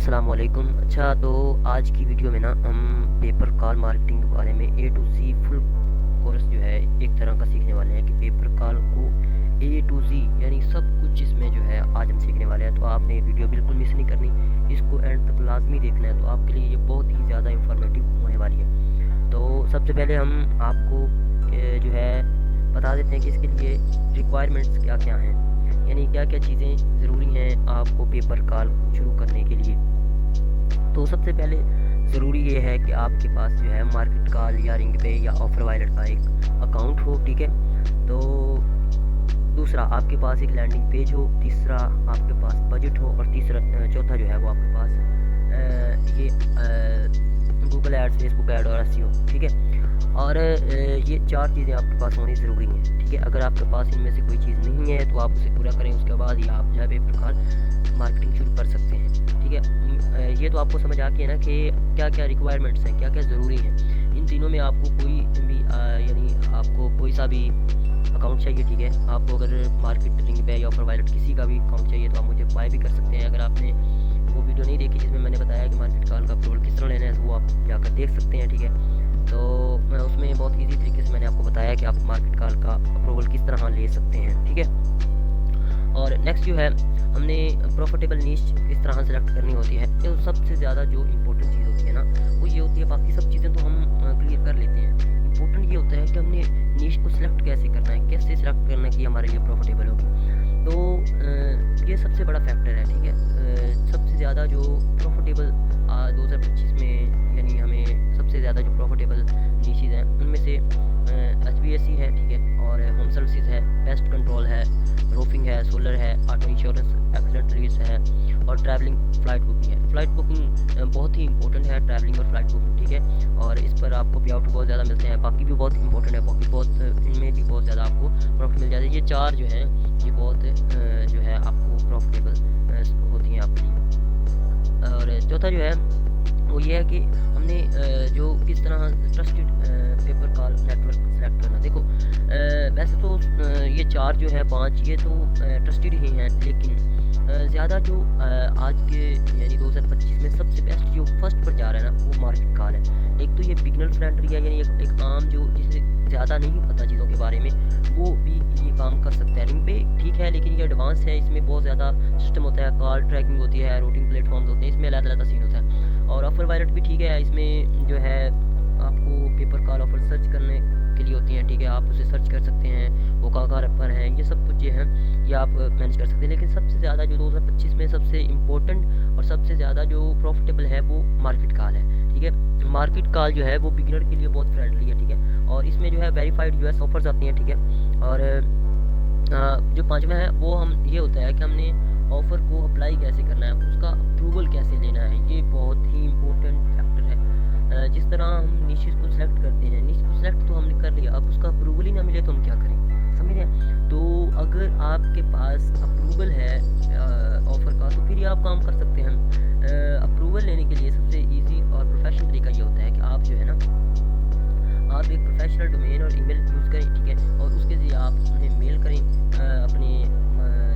अस्सलामुअलैकुम। अच्छा, तो आज की वीडियो में ना हम पेपर कॉल मार्केटिंग के बारे में ए टू सी फुल कोर्स जो है एक तरह का सीखने वाले हैं कि पेपर कॉल को ए टू ज़ी यानी सब कुछ इसमें जो है आज हम सीखने वाले हैं। तो आपने वीडियो बिल्कुल मिस नहीं करनी, इसको एंड तक लाजमी देखना है। तो आपके लिए ये बहुत ही ज़्यादा इंफॉर्मेटिव होने वाली है। तो सबसे पहले हम आपको जो है बता देते हैं कि इसके लिए रिक्वायरमेंट्स क्या क्या हैं, यानी क्या क्या चीज़ें ज़रूरी हैं आपको पेपर कॉल शुरू करने के लिए। तो सबसे पहले ज़रूरी ये है कि आपके पास जो है मार्केट कॉल या रिंग पे या ऑफर वायलेट का एक अकाउंट हो, ठीक है। तो दूसरा आपके पास एक लैंडिंग पेज हो, तीसरा आपके पास बजट हो, और तीसरा चौथा जो है वो आपके पास ये गूगल एड्स, फेसबुक ऐड और एसईओ, ठीक है। और ये चार चीज़ें आपके पास होनी ज़रूरी हैं, ठीक है। अगर आपके पास इनमें से कोई चीज़ नहीं है तो आप उसे पूरा करें, उसके बाद ही आप जो है पेपर कॉल मार्केटिंग शुरू कर सकते हैं, ठीक है। ये तो आपको समझ आ गया ना कि क्या क्या रिक्वायरमेंट्स हैं, क्या क्या ज़रूरी हैं। इन तीनों में आपको कोई भी यानी आपको कोई सा भी अकाउंट चाहिए, ठीक है। आपको अगर मार्केटिंग पे या ऑफर वायलेट किसी का भी अकाउंट चाहिए तो आप मुझे बाय भी कर सकते हैं। अगर आपने वो वीडियो नहीं देखी जिसमें मैंने बताया कि मार्केट कॉल का अप्रूवल किस तरह लेना है, तो वो आप जाकर देख सकते हैं, ठीक है। तो मैं उसमें बहुत ईजी तरीके से मैंने आपको बताया कि आप मार्केट कॉल का अप्रूवल किस तरह ले सकते हैं, ठीक है। और नेक्स्ट जो है हमने प्रॉफिटेबल नीश किस तरह सेलेक्ट करनी होती है। तो सबसे ज़्यादा जो इम्पोर्टेंट चीज़ होती है ना वो ये होती है, बाकी सब चीज़ें तो हम क्लियर कर लेते हैं। इम्पोर्टेंट ये होता है कि हमने नीश को सिलेक्ट कैसे करना है, कैसे सिलेक्ट करना है कि हमारे लिए प्रॉफिटेबल होगी। तो ये सबसे बड़ा फैक्टर है, ठीक है। सबसे ज़्यादा जो प्रॉफिटेबल 2025 में यानी हमें सबसे ज़्यादा जो प्रॉफिटेबल नीशेज़ हैं उनमें से HVAC है, ठीक है, और होम सर्विसेज है, पेस्ट कंट्रोल है, रोफिंग है, सोलर है, ऑटो इंश्योरेंस, एक्सीडेंट रिस्क है, और ट्रैवलिंग फ्लाइट बुकिंग है। फ्लाइट बुकिंग बहुत ही इंपॉर्टेंट है, ट्रैवलिंग और फ्लाइट बुकिंग, ठीक है। और इस पर आपको पे आउट बहुत ज़्यादा मिलते हैं। बाकी भी बहुत इंपॉर्टेंट है, बाकी बहुत इनमें भी बहुत ज़्यादा आपको प्रॉफिट मिल जाता है। ये चार जो हैं ये बहुत जो है आपको प्रॉफिटेबल होती हैं आपके लिए। और चौथा जो है वो ये है कि हमने जो किस तरह trusted paper call network select करना। देखो वैसे तो ये चार जो है पांच ये तो ट्रस्टेड ही हैं, लेकिन ज़्यादा जो आज के यानी 2025 में सबसे बेस्ट जो फर्स्ट पर जा रहा है ना वो मार्केट कॉल है। एक तो ये बिगनर फ्रेंडली है, यानी एक आम जो जिसे ज़्यादा नहीं पता चीज़ों के बारे में वो भी ये काम कर सकता है। रिंग पे ठीक है, लेकिन ये एडवांस है, इसमें बहुत ज़्यादा सिस्टम होता है, कॉल ट्रैकिंग होती है, रूटिंग प्लेटफॉर्म्स होते हैं, इसमें अलग-अलग सीन होता है। और ऑफर वायलेट भी ठीक है, इसमें जो है आपको पेपर कॉल ऑफर सर्च करने के लिए होती हैं, ठीक है। आप उसे सर्च कर सकते हैं, वो कहाँ पर हैं, ये सब कुछ जो है ये आप मैनेज कर सकते हैं। लेकिन सबसे ज़्यादा जो 2025 में सबसे इम्पोर्टेंट और सबसे ज़्यादा जो प्रॉफिटेबल है वो मार्केट कॉल है, ठीक है। मार्केट कॉल जो है वो बिगिनर के लिए बहुत फ्रेंडली है, ठीक है। और इसमें जो है वेरीफाइड US ऑफर्स आती हैं, ठीक है। और जो पाँचवा है वो हम ये होता है कि हमने ऑफ़र को अप्लाई कैसे करना है, उसका अप्रूवल कैसे लेना है, ये बहुत ही इम्पोर्टेंट फैक्टर है। जिस तरह हम निशेज़ को सिलेक्ट करते हैं, निश को सिलेक्ट तो हमने कर लिया, अब उसका अप्रूवल ही ना मिले तो हम क्या करें, समझ रहे हैं। तो अगर आपके पास अप्रूवल है ऑफ़र का तो फिर ये आप काम कर सकते हैं। अप्रूवल लेने के लिए सबसे ईजी और प्रोफेशनल तरीका ये होता है कि आप जो है ना आप एक प्रोफेशनल डोमेन और ईमेल यूज़ करें, ठीक है। और उसके ज़रिए आप उन्हें मेल करें अपने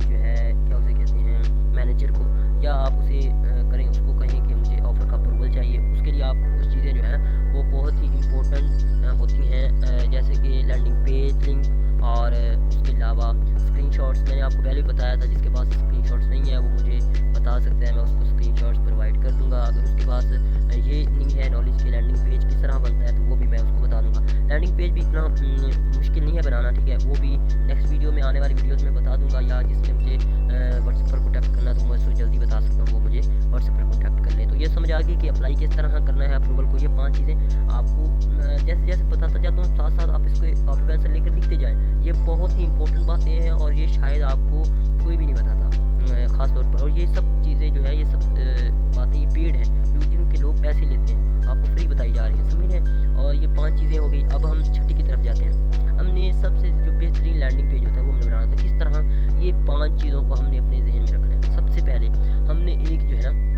जो है क्या उसे कहते हैं मैनेजर को, या आप उसे करें उसको कहें कि मुझे ऑफ़र का अप्रूवल चाहिए। उसके लिए आप कुछ चीज़ें जो हैं वो बहुत ही इम्पोर्टेंट होती हैं, जैसे कि लैंडिंग पेज लिंक, और उसके अलावा स्क्रीनशॉट्स। मैंने आपको पहले भी बताया था, जिसके पास स्क्रीनशॉट्स नहीं है वो मुझे बता सकता है, मैं उसको स्क्रीनशॉट्स प्रोवाइड कर दूँगा। अगर उसके पास ये नहीं है नॉलेज की लैंडिंग पेज किस तरह बनता है तो वो भी मैं उसको बता दूँगा। लैंडिंग पेज भी इतना मुश्किल नहीं है बनाना, ठीक है। वो भी नेक्स्ट वीडियो में, आने वाली वीडियोस में बता दूंगा, या जिसने मुझे व्हाट्सएप पर कॉन्टैक्ट करना तो मैं उसको जल्दी बता सकता हूँ, वो मुझे व्हाट्सएप पर कॉन्टैक्ट कर ले। तो ये समझ आ गई कि अप्लाई किस तरह करना है अप्रूवल को। ये पांच चीज़ें आपको जैसे जैसे बताता जाता हूँ साथ साथ आप इसको आप पेंसिल लेकर लिखते जाएँ। ये बहुत ही इंपॉर्टेंट बातें हैं और ये शायद आपको कोई भी नहीं बताता ख़ास तौर पर। और ये सब चीज़ें जो है ये सब बातें ये पेड हैं, जिनके लोग पैसे लेते हैं, आपको फ्री बताई जा रही है, समझ रहे हैं। और ये पांच चीज़ें हो गई। अब हम छठी की तरफ जाते हैं। हमने सबसे जो बेहतरीन लैंडिंग पेज होता है वो हमने बनाना था। किस तरह ये पांच चीज़ों को हमने अपने जहन में रखना है। सबसे पहले हमने एक जो है ना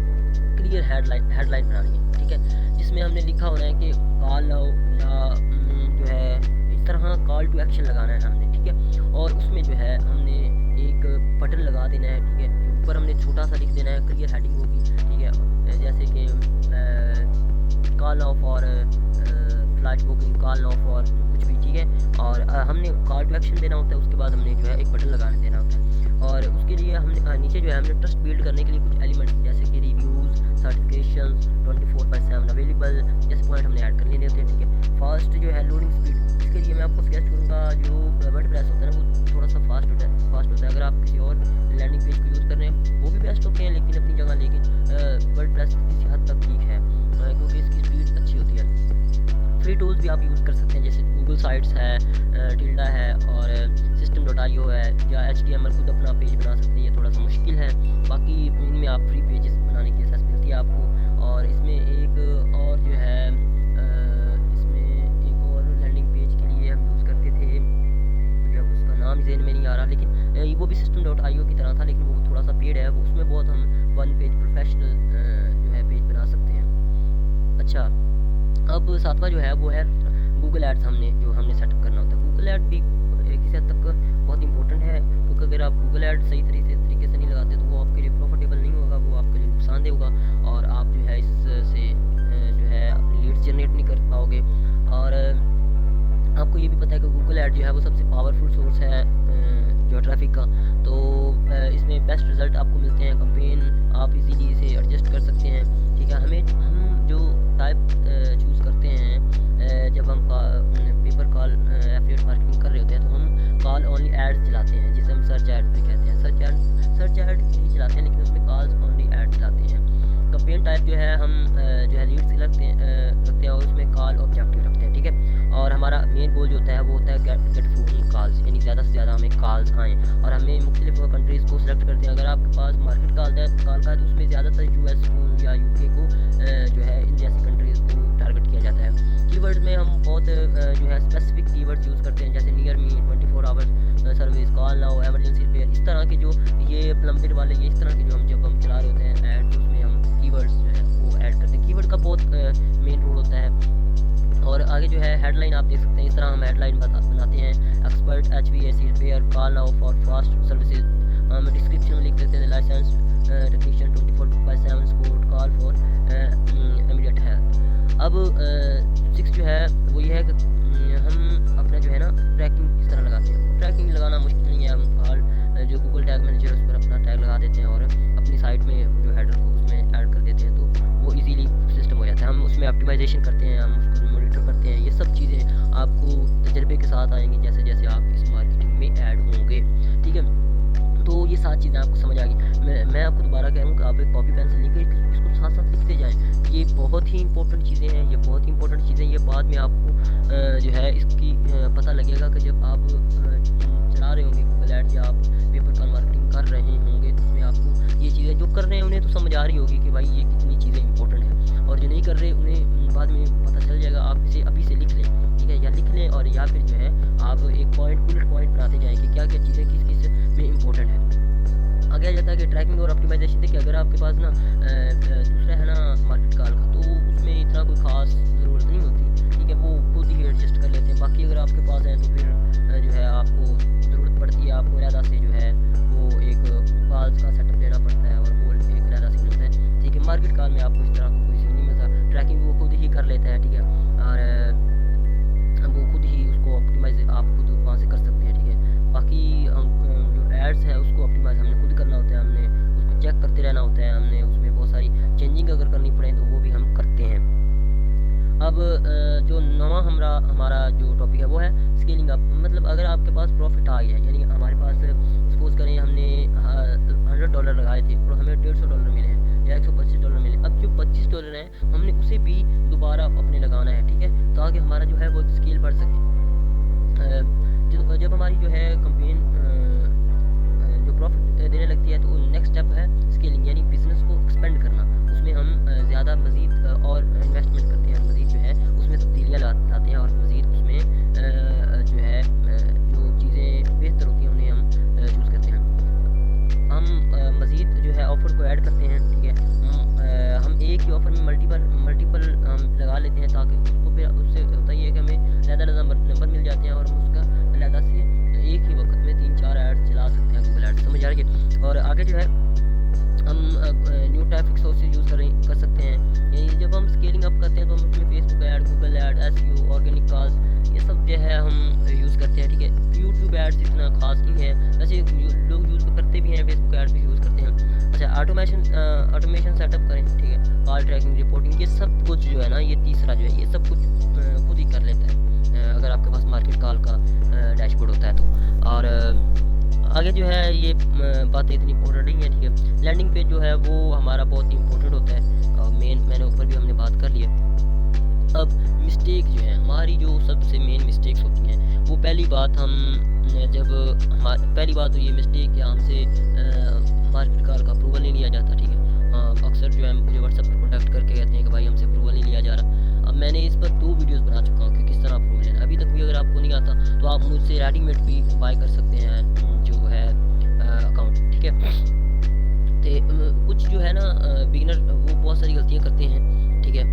क्लियर हेडलाइन बनानी है, ठीक है, जिसमें हमने लिखा होना है कि कॉल नाउ, या जो है इस तरह कॉल टू एक्शन लगाना है हमने, ठीक है। और उसमें जो है हमने एक बटन लगा देना है, ठीक है। ऊपर हमने छोटा सा लिख देना है, क्लियर हेडिंग होगी, ठीक है। Match booking, call now for कुछ भी, ठीक है। और हमने कॉल टू एक्शन देना होता है, उसके बाद हमने जो है एक बटन लगाने देना होता है। और उसके लिए हमने नीचे जो है हमने ट्रस्ट बिल्ड करने के लिए कुछ एलिमेंट्स जैसे कि रिव्यूज़, सर्टिफिकेशन, 24/7 अवेलेबल जैसे पॉइंट हमने ऐड कर लेने होते हैं, ठीक है। फास्ट जो है लोडिंग स्पीड, इसके लिए मैं आपको सजेस्ट करूँगा जो वर्डप्रेस होता है ना वो थोड़ा सा फास्ट होता है। अगर आप किसी और लैंडिंग पेज को यूज़ कर रहे हैं वो भी बेस्ट होते हैं लेकिन अपनी जगह, लेकिन वर्डप्रेस किसी हद तक ठीक है क्योंकि इसकी स्पीड अच्छी होती है। फ्री टूल्स भी आप यूज़ कर सकते हैं जैसे गूगल साइट्स है, टिल्डा है और system.io है, या HTML खुद अपना पेज बना सकते हैं। ये थोड़ा सा मुश्किल है, बाकी इनमें आप फ्री पेजेस बनाने की एक्सेस मिलती है आपको। और इसमें एक और जो है इसमें एक और लैंडिंग पेज के लिए हम यूज़ करते थे, मुझे अब उसका नाम ज़हन में नहीं आ रहा, लेकिन वो भी system.io की तरह था लेकिन वो थोड़ा सा पेड है। वो उसमें बहुत हम वन पेज प्रोफेशनल जो है पेज बना सकते हैं। अच्छा, अब सातवां जो है वो है गूगल एड्स, हमने सेटअप करना होता है। गूगल एड भी किसी हद तक बहुत इंपॉर्टेंट है क्योंकि अगर आप गूगल एड सही तरीके से नहीं लगाते तो वो आपके लिए प्रॉफिटेबल नहीं होगा, वो आपके लिए नुकसानदेह होगा और आप जो है इससे जो है अपनी लीड्स जनरेट नहीं कर पाओगे। और आपको ये भी पता है कि गूगल एड जो है वो सबसे पावरफुल सोर्स है जो ट्रैफिक का, तो इसमें बेस्ट रिज़ल्ट आपको मिलते हैं। कैंपेन आप इजीली इसे एडजस्ट कर सकते हैं, ठीक है। हम जो टाइप चूज़ करते हैं जब हम पेपर कॉल एफिलिएट मार्केटिंग कर रहे होते हैं तो हम कॉल ओनली एड्स चलाते हैं जिसे हम सर्च एड भी कहते हैं। सर्च एड ही चलाते हैं लेकिन उसमें कॉल्स ओनली एड चलाते हैं। कैंपेन टाइप जो है हम जो है लीड्स रखते हैं और उसमें कॉल ऑब्जेक्टिव रखते हैं, ठीक है। और हमारा मेन गोल जो होता है वो होता है गेट फोन कॉल्स, यानी ज़्यादा से ज़्यादा हमें कॉल्स आएँ। और हमें मुख्तलिफ कंट्रीज़ को सिलेक्ट करते हैं। अगर आपके पास मार्केट कॉल का है तो उसमें ज़्यादातर US को या UK को जो है इन जैसी कंट्रीज़ को टारगेट किया जाता है। कीवर्ड्स में हम बहुत जो है स्पेसिफिक कीवर्ड्स यूज़ करते हैं जैसे near me, 24 hours service, call now, emergency repair, इस तरह के जो ये प्लम्बर वाले ये इस तरह के जो जब हम चला रहे होते हैं ऐड तो उसमें हम कीवर्ड्स जो है वो ऐड करते हैं। कीवर्ड का बहुत मेन रोल होता है। और आगे जो है हेडलाइन आप देख सकते हैं, इस तरह हम हेडलाइन बनाते हैं। Expert HVAC repair, call now for fast services. हम डिस्क्रिप्शन में लिख देते हैं license technician 24/7 support, call for immediate help. अब 6 जो है वो ये है कि हम अपना जो है ना ट्रैकिंग किस तरह लगाते हैं। ट्रैकिंग लगाना मुश्किल नहीं है, हम फिलहाल जो गूगल टैग मैनेजर उस पर अपना टैग लगा देते हैं और अपनी साइट में जो हेडर को उसमें ऐड कर देते हैं तो वो इजीली सिस्टम हो जाता है। हम उसमें ऑप्टिमाइजेशन करते हैं, हम उसको मॉनिटर करते हैं। ये सब चीज़ें आपको तजर्बे के साथ आएंगी जैसे जैसे आप इस मार्केटिंग में ऐड होंगे, ठीक है। तो ये 7 चीज़ें आपको समझ आ गई। मैं आपको दोबारा कह रहा हूँ कि आप एक कॉपी पेंसिल लेकर इसको साथ साथ लिखते जाएँ। ये बहुत ही इंपॉर्टेंट चीज़ें हैं, ये बहुत ही इंपॉर्टेंट चीज़ें। ये बाद में आपको जो है इसकी पता लगेगा कि जब आप चला रहे होंगे गूगल एड्स या आप पेपर कॉल मार्केटिंग कर रहे होंगे तो उसमें आपको ये चीज़ें जो कर रहे हैं उन्हें तो समझ आ रही होगी कि भाई ये कितनी चीज़ें इंपॉर्टेंट हैं, और जो नहीं कर रहे उन्हें बाद में पता चल जाएगा। आप इसे अभी से लिख लें, ठीक है, या लिख लें और या फिर जो है आप एक बुलेट पॉइंट बनाते जाएँ कि क्या क्या चीज़ें किस किस में इंपॉर्टेंट है। आगे आ जाता है कि ट्रैकिंग और ऑप्टिमाइजेशन। देखिए अगर आपके पास ना दूसरा है ना मार्केट कॉल का तो उसमें इतना कोई खास ज़रूरत नहीं होती, ठीक है, वो खुद ही एडजस्ट कर लेते हैं। बाकी अगर आपके पास है तो फिर जो है आपको ज़रूरत पड़ती है, आपको अलहदा से जो है वो एक कॉल्स का सेटअप देना पड़ता है और वो एक अलहदा से मिलता है, ठीक है। मार्केट कॉल में आपको इस तरह का कोई नहीं मिलता, ट्रैकिंग वो खुद ही कर लेता है, ठीक है, और वो खुद ही उसको ऑप्टिमाइज आप खुद वहाँ से कर सकते हैं, ठीक है। बाकी जो एड्स है उसको ऑप्टिमाइज हमने खुद करना होता है, हमने उसको चेक करते रहना होता है, हमने उसमें बहुत सारी चेंजिंग अगर करनी पड़े तो वो भी हम करते हैं। अब जो नवा हमारा जो टॉपिक है वो है स्केलिंग अप। मतलब अगर आपके पास प्रॉफिट आ गया, यानी हमारे पास सपोज करें हमने $100 लगाए थे और हमें $150 मिले हैं या $125 मिले। अब जो $25 हैं हमने उसे भी दोबारा अपने लगाना है, ठीक है, ताकि हमारा जो है वो स्केल बढ़ सके। जब हमारी जो है कंपेन जो प्रॉफिट देने लगती है तो नेक्स्ट स्टेप है स्केलिंग, यानी बिजनेस को एक्सपेंड करना। उसमें हम ज़्यादा मज़ीद और इन्वेस्टमेंट करते हैं, मज़ीद जो है उसमें तब्दीलियाँ लाते हैं और मज़ीद उसमें जो है जो चीज़ें बेहतर होती हैं उन्हें हम चूज़ करते हैं। हम मज़ीद जो है ऑफ़र को ऐड करते हैं, ठीक है। हम एक ही ऑफ़र में मल्टीपल हम लगा लेते हैं ताकि उसको फिर उससे होता ही है कि हमें ज़्यादा नंबर मिल जाते हैं और हम उसका अलहदा से एक ही वक्त में 3-4 ऐड्स चला सकते हैं गूगल ऐड्स, समझ आ रही है। और आगे जो है हम न्यू ट्रैफिक सोर्सेज यूज़ कर सकते हैं, यानी जब हम स्केलिंग अप करते हैं तो हम उसमें Facebook ad, Google add, SEO, organic खास, ये सब जो है हम यूज़ करते हैं, ठीक है। यूट्यूब एड्स इतना खास नहीं है, वैसे लोग यूज़ करते भी हैं, फेसबुक एड्स भी यूज़ करते हैं। अच्छा, ऑटोमेशन सेटअप करें, ठीक है, कॉल ट्रैकिंग, रिपोर्टिंग, ये सब कुछ जो है ना, ये तीसरा जो है, ये सब कुछ खुद ही कर लेता है अगर आपके पास मार्केट कॉल का डैशबोर्ड होता है तो। और आगे जो है ये बातें इतनी इंपॉर्टेंट नहीं है, ठीक है। लैंडिंग पेज जो है वो हमारा बहुत ही इंपॉर्टेंट होता है, मैंने ऊपर भी हमने बात कर लिया। अब मिस्टेक जो है हमारी, जो सबसे मेन मिस्टेक्स होती हैं, वो पहली बात हम जब पहली बात तो ये मिस्टेक कि हमसे मार्केट कॉल का अप्रूवल नहीं लिया जाता, ठीक है। अक्सर जो है मुझे व्हाट्सएप पर कॉन्टैक्ट करके कहते हैं कि भाई हमसे अप्रूवल नहीं लिया जा रहा। अब मैंने इस पर 2 वीडियोस बना चुका हूँ कि किस तरह अप्रूवल लेना। अभी तक भी अगर आपको नहीं आता तो आप मुझसे रेडीमेड भी बाय कर सकते हैं जो है अकाउंट, ठीक है। तो कुछ जो है ना बिगिनर वो बहुत सारी गलतियाँ करते हैं, ठीक है।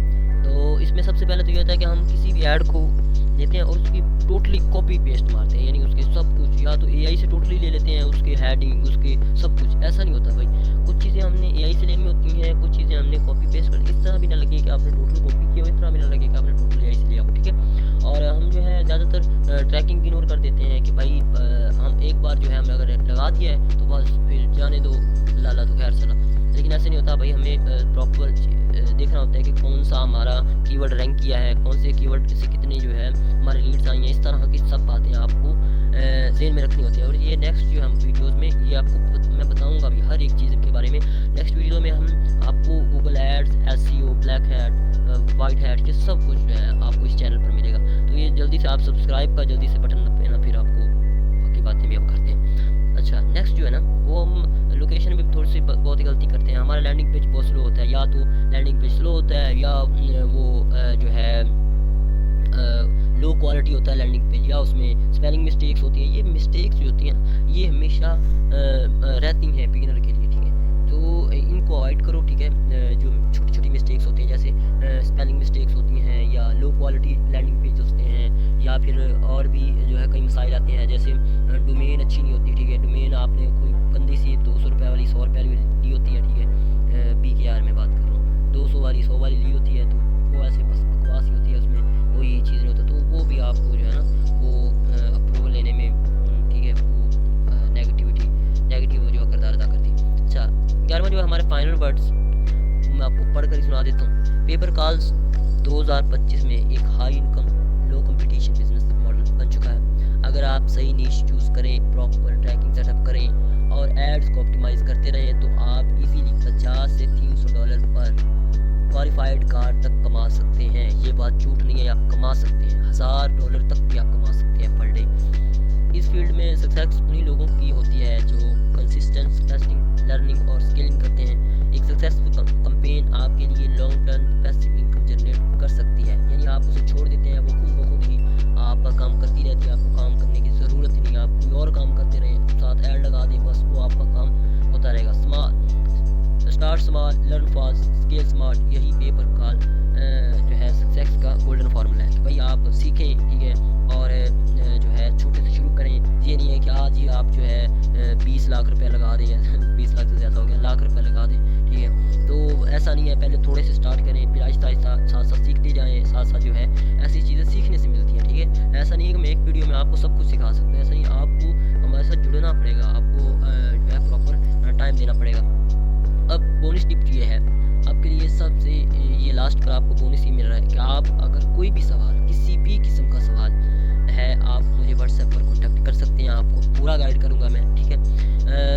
तो इसमें सबसे पहले तो ये होता है कि हम किसी भी ऐड को लेते हैं और उसकी टोटली कॉपी पेस्ट मारते हैं, यानी उसके सब कुछ या तो एआई से टोटली ले लेते हैं, उसके हेडिंग, उसके सब कुछ। ऐसा नहीं होता भाई, कुछ चीज़ें हमने एआई से लेनी होती हैं, कुछ चीज़ें हमने कॉपी पेस्ट कर। इस तरह भी ना लगे कि आपने टोटल कॉपी किया हो, इस तरह भी ना लगे कि आपने टोटल एआई से लिया हो, ठीक है। और हम जो है ज़्यादातर ट्रैकिंग इग्नोर कर देते हैं कि भाई हम एक बार जो है हमने अगर लगा दिया है तो बस फिर जाने दो, लाला तो खैर चला। लेकिन ऐसे नहीं होता भाई, हमें प्रॉपर देखना होता है कि कौन सा हमारा कीवर्ड रैंक किया है, कौन से कीवर्ड से कितनी जो है हमारी लीड्स आई हैं। इस तरह की सब बातें आपको ज़हन में रखनी होती है। और ये नेक्स्ट जो हम वीडियोस में ये आपको मैं बताऊंगा भी हर एक चीज़ के बारे में। नेक्स्ट वीडियो में हम आपको Google ads, SEO, black hat, white hat, ये सब कुछ जो है आपको इस चैनल पर मिलेगा। तो ये जल्दी से आप सब्सक्राइब का जल्दी से बटन दबाना, फिर आपको बाकी बातें भी हम करते हैं। अच्छा, नेक्स्ट जो है ना वो हम लोकेशन में थोड़ी सी बहुत ही गलती करते हैं। हमारा लैंडिंग पेज बहुत स्लो होता है, या तो लैंडिंग पेज स्लो होता है, या वो जो है लो क्वालिटी होता है लैंडिंग पेज, या उसमें स्पेलिंग मिस्टेक्स होती हैं। ये मिस्टेक्स जो होती हैं ये हमेशा रहती हैं बिगिनर के लिए, ठीक है। तो इनको अवॉइड करो, ठीक है। जो छोटी छोटी मिस्टेक्स होती हैं जैसे स्पेलिंग मिस्टेक्स होती हैं, या लो क्वालिटी लैंडिंग पेज होते हैं, या फिर और भी जो है कई मसाइल आते हैं, जैसे डोमेन अच्छी नहीं होती, ठीक है। डोमेन आपने कोई गंदी सी 200 रुपये वाली, 100 रुपये वाली ली होती है, ठीक है। PKR में बात कर रहा हूँ, 200 वाली 100 वाली ली होती है, तो वो ऐसे बस बकवास ही होती है, उसमें कोई चीज़ नहीं होता। तो वो भी आपको जो है ना वो अप्रूवल लेने में, ठीक है, वो नेगेटिव जो किरदार अदा करती है। अच्छा, 11वां जो है हमारे फाइनल वर्ड्स मैं आपको पढ़ कर ही सुना देता हूँ। पेपर कॉल्स 2025 में एक हाई इनकम लो कंपटीशन बिजनेस मॉडल बन चुका है। अगर आप सही नीश चूज़ करें, प्रॉपर ट्रैकिंग सेटअप करें और एड्स को ऑप्टिमाइज करते रहें तो आप इजीली 50 से $300 पर क्वालिफाइड कार्ड तक कमा सकते हैं। ये बात झूठ नहीं है, आप कमा सकते हैं। $1000 तक भी आप कमा सकते हैं पर डे। इस फील्ड में सक्सेस उन्हीं लोगों की होती है जो कंसिस्टेंट टेस्टिंग, लर्निंग और स्किलिंग करते हैं। एक सक्सेसफुल कैंपेन आपके लिए long term passive income generate कर सकती है, यानी आप उसे छोड़ देते हैं, वो खुद ब खुद ही आपका काम करती रहती है, आपको काम करने की ज़रूरत ही नहीं है। आप कोई और काम करते रहें, साथ ऐड लगा दें, बस वो आपका काम होता रहेगा। Start small, learn fast, scale smart, यही पेपर कॉल जो है सक्सेस का गोल्डन फार्मूला है कि भाई आप सीखें, ठीक है, और जो है छोटे से शुरू करें। ये नहीं है कि आज ही आप जो है 20 लाख रुपए लगा दें 20 लाख से ज़्यादा हो गया, लाख रुपए लगा दें, ठीक है। तो ऐसा नहीं है, पहले थोड़े से स्टार्ट करें, फिर आहिस्ता आहिस्ता साथ साथ सीखते जाएँ, साथ साथ जो है ऐसी चीज़ें सीखने से मिलती हैं, ठीक है। ऐसा नहीं है कि मैं एक वीडियो में आपको सब कुछ सिखा सकता हूँ, ऐसा नहीं, आपको हमारे साथ जुड़ना पड़ेगा, आपको जो है प्रॉपर टाइम देना पड़ेगा। अब बोनस टिप ये है आपके लिए, सबसे ये लास्ट पर आपको बोनस ही मिल रहा है कि आप अगर कोई भी सवाल, किसी भी किस्म का सवाल है, आप मुझे व्हाट्सएप पर कांटेक्ट कर सकते हैं, आपको पूरा गाइड करूंगा मैं, ठीक है।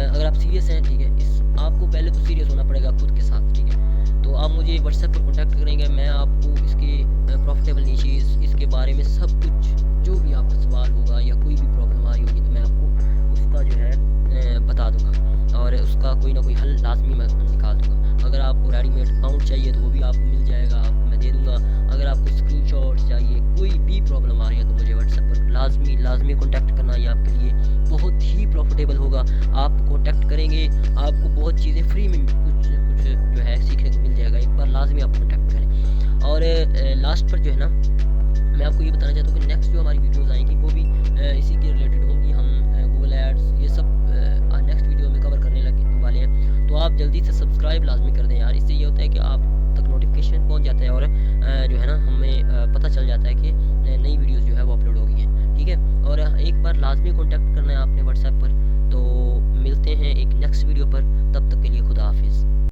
अगर आप सीरियस हैं, ठीक है, आपको पहले तो सीरियस होना पड़ेगा खुद के साथ, ठीक है। तो आप मुझे व्हाट्सएप पर कांटेक्ट करेंगे, मैं आपको इसके प्रॉफिटेबल नीशेस, इसके बारे में सब कुछ, जो भी आपका सवाल होगा या कोई भी प्रॉब्लम आई होगी, तो मैं आपको उसका जो है बता दूंगा और उसका कोई ना कोई हल लाजमी मैं निकाल दूंगा। अगर आपको रेडीमेड अकाउंट चाहिए तो वो भी आपको मिल जाएगा, आपको मैं दे दूंगा। अगर आपको स्क्रीनशॉट्स चाहिए, कोई भी प्रॉब्लम आ रही है, तो मुझे व्हाट्सएप पर लाजमी कॉन्टैक्ट करना, ये आपके लिए बहुत ही प्रॉफिटेबल होगा। आप कॉन्टैक्ट करेंगे, आपको बहुत चीज़ें फ्री में कुछ जो है सीखने को मिल जाएगा। एक बार लाजमी आप कॉन्टैक्ट करें। और लास्ट पर जो है ना मैं आपको ये बताना चाहता हूँ कि नेक्स्ट जो हमारी वीडियोज़ आएंगी वो भी इसी के रिलेटेड होंगी। हम गूगल एड्स ये सब नेक्स्ट वीडियो में कवर करने वाले हैं, तो आप जल्दी से सब्सक्राइब लाजमी कर दें यार। इससे ये होता है कि आप तक नोटिफिकेशन नोटिफिकेशन पहुंच जाता है और जो है ना हमें पता चल जाता है कि नई वीडियोस जो है वो अपलोड हो गई हैं। ठीक है, और एक बार लाजमी कॉन्टैक्ट करना है आपने व्हाट्सएप पर। तो मिलते हैं एक नेक्स्ट वीडियो पर, तब तक के लिए खुदा हाफिज़।